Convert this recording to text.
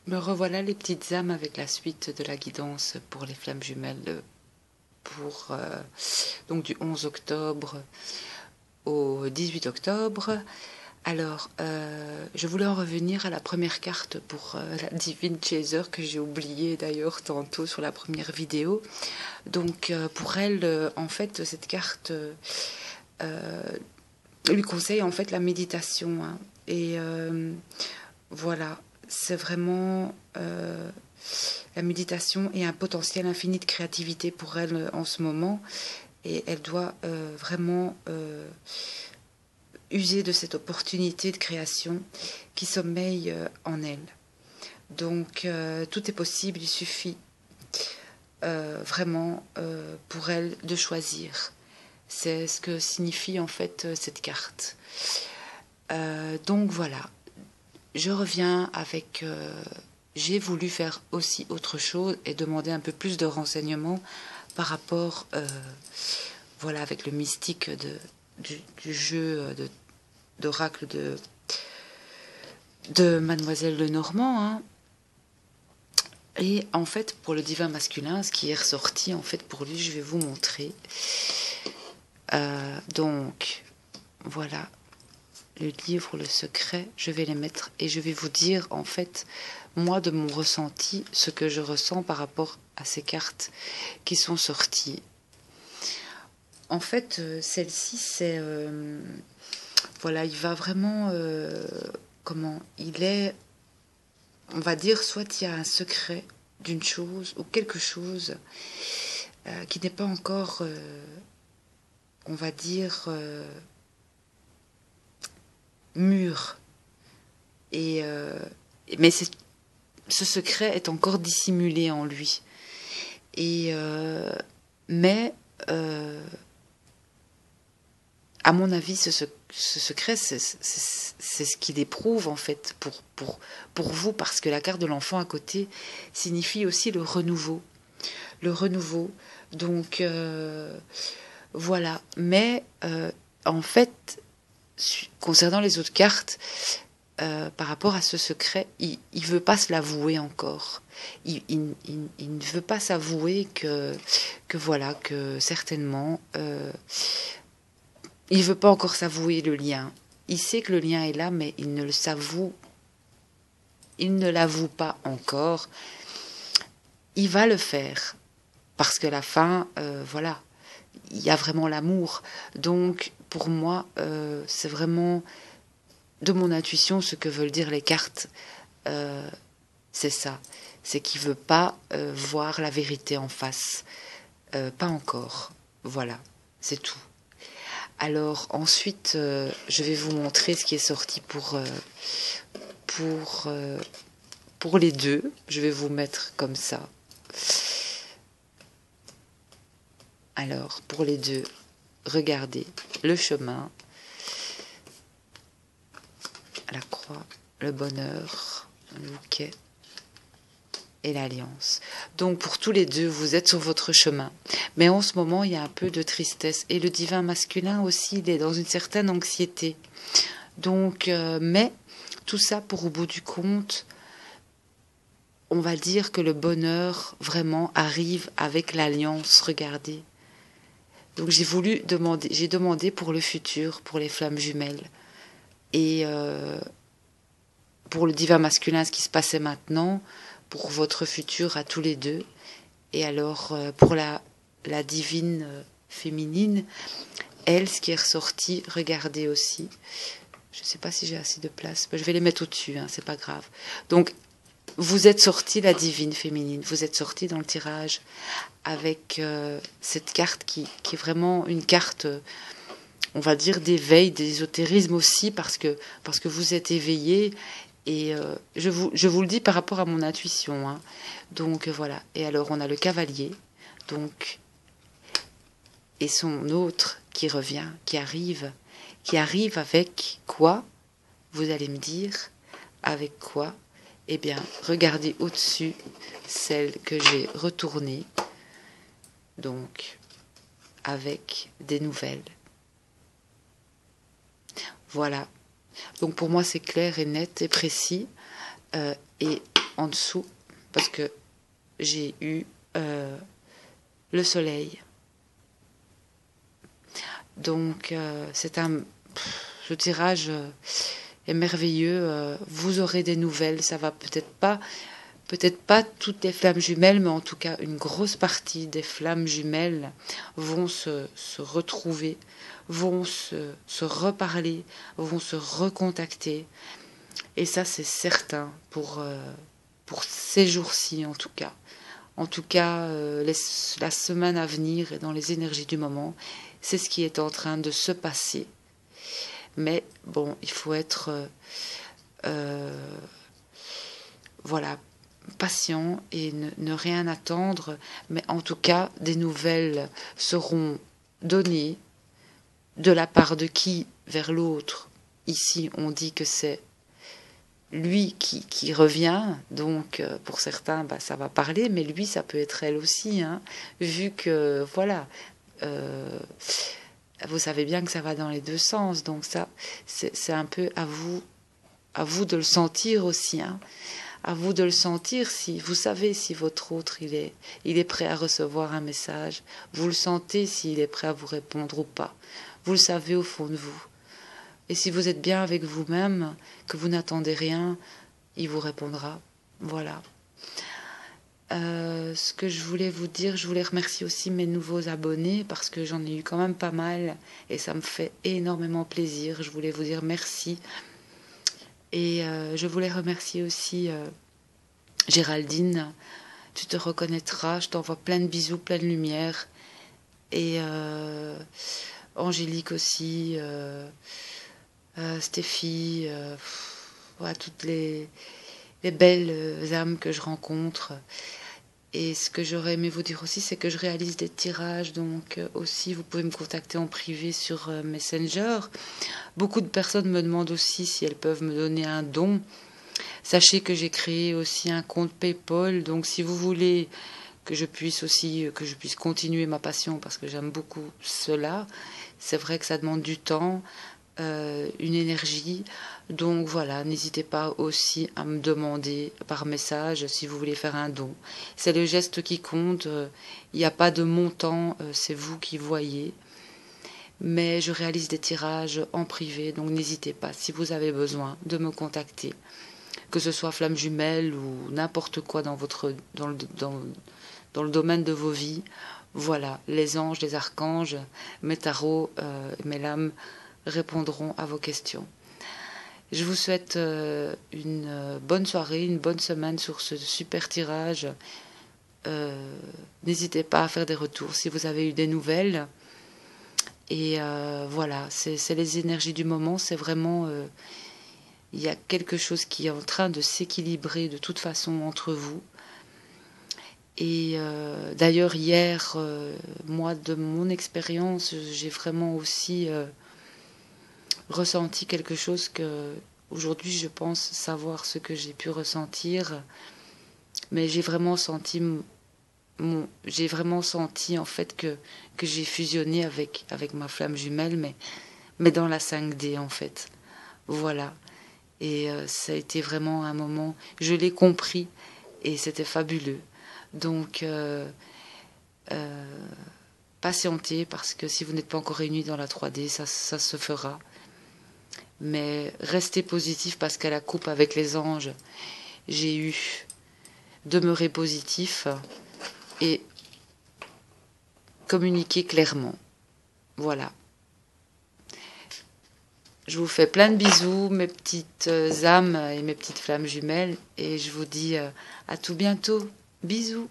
Me revoilà les petites âmes avec la suite de la guidance pour les flammes jumelles pour donc du 11 octobre au 18 octobre. Alors, je voulais en revenir à la première carte pour la Divine Chaser que j'ai oubliée d'ailleurs tantôt sur la première vidéo. Donc, pour elle, en fait, cette carte lui conseille en fait la méditation. Hein. Et voilà, c'est vraiment la méditation et un potentiel infini de créativité pour elle en ce moment. Et elle doit vraiment user de cette opportunité de création qui sommeille en elle. Donc tout est possible, il suffit vraiment pour elle de choisir. C'est ce que signifie en fait cette carte. Donc voilà, je reviens avec... j'ai voulu faire aussi autre chose et demander un peu plus de renseignements par rapport, voilà, avec le mystique du jeu d'oracle de Mademoiselle Lenormand. Hein. Et en fait, pour le divin masculin, ce qui est ressorti, en fait, pour lui, je vais vous montrer. Donc, voilà, le livre, le secret, je vais les mettre et je vais vous dire, en fait, moi, de mon ressenti, ce que je ressens par rapport à ces cartes qui sont sorties. En fait, celle-ci, c'est... voilà, il va vraiment... comment il est... On va dire, soit il y a un secret d'une chose ou quelque chose qui n'est pas encore... on va dire... mûr. Et... mais ce secret est encore dissimulé en lui. Et... mais... à mon avis, ce secret, c'est ce qu'il éprouve en fait pour vous, parce que la carte de l'enfant à côté signifie aussi le renouveau. Le renouveau. Donc, voilà. Mais, en fait, concernant les autres cartes, par rapport à ce secret, il ne veut pas se l'avouer encore. Il ne veut pas s'avouer que voilà, que certainement... il ne veut pas encore s'avouer le lien. Il sait que le lien est là, mais il ne le s'avoue. Il ne l'avoue pas encore. Il va le faire. Parce que la fin, voilà, il y a vraiment l'amour. Donc, pour moi, c'est vraiment de mon intuition ce que veulent dire les cartes. C'est ça. C'est qu'il ne veut pas voir la vérité en face. Pas encore. Voilà, c'est tout. Alors ensuite, je vais vous montrer ce qui est sorti pour les deux. Je vais vous mettre comme ça. Alors, pour les deux, regardez le chemin, la croix, le bonheur, le bouquet et l'alliance. Donc pour tous les deux, vous êtes sur votre chemin. Mais en ce moment, il y a un peu de tristesse. Et le divin masculin aussi, il est dans une certaine anxiété. Donc, mais tout ça pour au bout du compte, on va dire que le bonheur vraiment arrive avec l'alliance. Regardez. Donc j'ai demandé pour le futur, pour les flammes jumelles. Et pour le divin masculin, ce qui se passait maintenant, pour votre futur à tous les deux. Et alors, pour la divine féminine, elle, ce qui est ressorti, regardez aussi. Je ne sais pas si j'ai assez de place. Je vais les mettre au-dessus, hein, c'est pas grave. Donc, vous êtes sorti la divine féminine. Vous êtes sorti dans le tirage avec cette carte qui est vraiment une carte, on va dire, d'éveil, d'ésotérisme aussi, parce que vous êtes éveillé. Et je vous le dis par rapport à mon intuition. Hein. Donc voilà. Et alors on a le cavalier. Donc, et son autre qui revient, qui arrive avec quoi? Vous allez me dire avec quoi? Eh bien, regardez au-dessus celle que j'ai retournée. Donc, avec des nouvelles. Voilà. Donc pour moi c'est clair et net et précis. Et en dessous parce que j'ai eu le soleil. Donc ce tirage est merveilleux. Vous aurez des nouvelles. Ça va peut-être pas toutes les flammes jumelles, mais en tout cas une grosse partie des flammes jumelles vont se retrouver, vont se reparler, vont se recontacter. Et ça, c'est certain pour ces jours-ci en tout cas. En tout cas, la semaine à venir et dans les énergies du moment, c'est ce qui est en train de se passer. Mais bon, il faut être voilà, patient et ne rien attendre. Mais en tout cas, des nouvelles seront données de la part de qui vers l'autre. Ici, on dit que c'est lui qui revient, donc pour certains ça va parler, mais lui ça peut être elle aussi, hein, vu que voilà, vous savez bien que ça va dans les deux sens, donc ça c'est un peu à vous de le sentir aussi, hein, à vous de le sentir. Si vous savez si votre autre il est prêt à recevoir un message, vous le sentez s'il est prêt à vous répondre ou pas, vous le savez au fond de vous. Et si vous êtes bien avec vous-même, que vous n'attendez rien, il vous répondra. Voilà. Ce que je voulais vous dire, je voulais remercier aussi mes nouveaux abonnés parce que j'en ai eu quand même pas mal et ça me fait énormément plaisir. Je voulais vous dire merci. Et je voulais remercier aussi Géraldine. Tu te reconnaîtras, je t'envoie plein de bisous, plein de lumière. Et Angélique aussi. Stéphie, voilà, toutes les belles âmes que je rencontre. Et ce que j'aurais aimé vous dire aussi, c'est que je réalise des tirages, donc aussi vous pouvez me contacter en privé sur Messenger. Beaucoup de personnes me demandent aussi si elles peuvent me donner un don. Sachez que j'ai créé aussi un compte PayPal, donc si vous voulez que je puisse continuer ma passion, parce que j'aime beaucoup cela, c'est vrai que ça demande du temps, une énergie, donc voilà, n'hésitez pas aussi à me demander par message si vous voulez faire un don. C'est le geste qui compte, il n'y a pas de montant, c'est vous qui voyez, mais je réalise des tirages en privé, donc n'hésitez pas si vous avez besoin de me contacter, que ce soit flamme jumelle ou n'importe quoi dans le domaine de vos vies. Voilà, les anges, les archanges, mes tarots, mes lames répondront à vos questions. Je vous souhaite une bonne soirée, une bonne semaine sur ce super tirage. N'hésitez pas à faire des retours si vous avez eu des nouvelles. Et voilà, c'est les énergies du moment. C'est vraiment, il y a quelque chose qui est en train de s'équilibrer de toute façon entre vous. Et d'ailleurs hier, moi de mon expérience, j'ai vraiment aussi ressenti quelque chose que aujourd'hui je pense savoir ce que j'ai pu ressentir, mais j'ai vraiment senti en fait que j'ai fusionné avec ma flamme jumelle, mais dans la 5D en fait. Voilà. Et ça a été vraiment un moment, je l'ai compris et c'était fabuleux. Donc patientez, parce que si vous n'êtes pas encore réunis dans la 3D, ça se fera. Mais restez positif, parce qu'à la coupe avec les anges, j'ai eu demeurer positif et communiquer clairement. Voilà. Je vous fais plein de bisous, mes petites âmes et mes petites flammes jumelles, et je vous dis à tout bientôt. Bisous.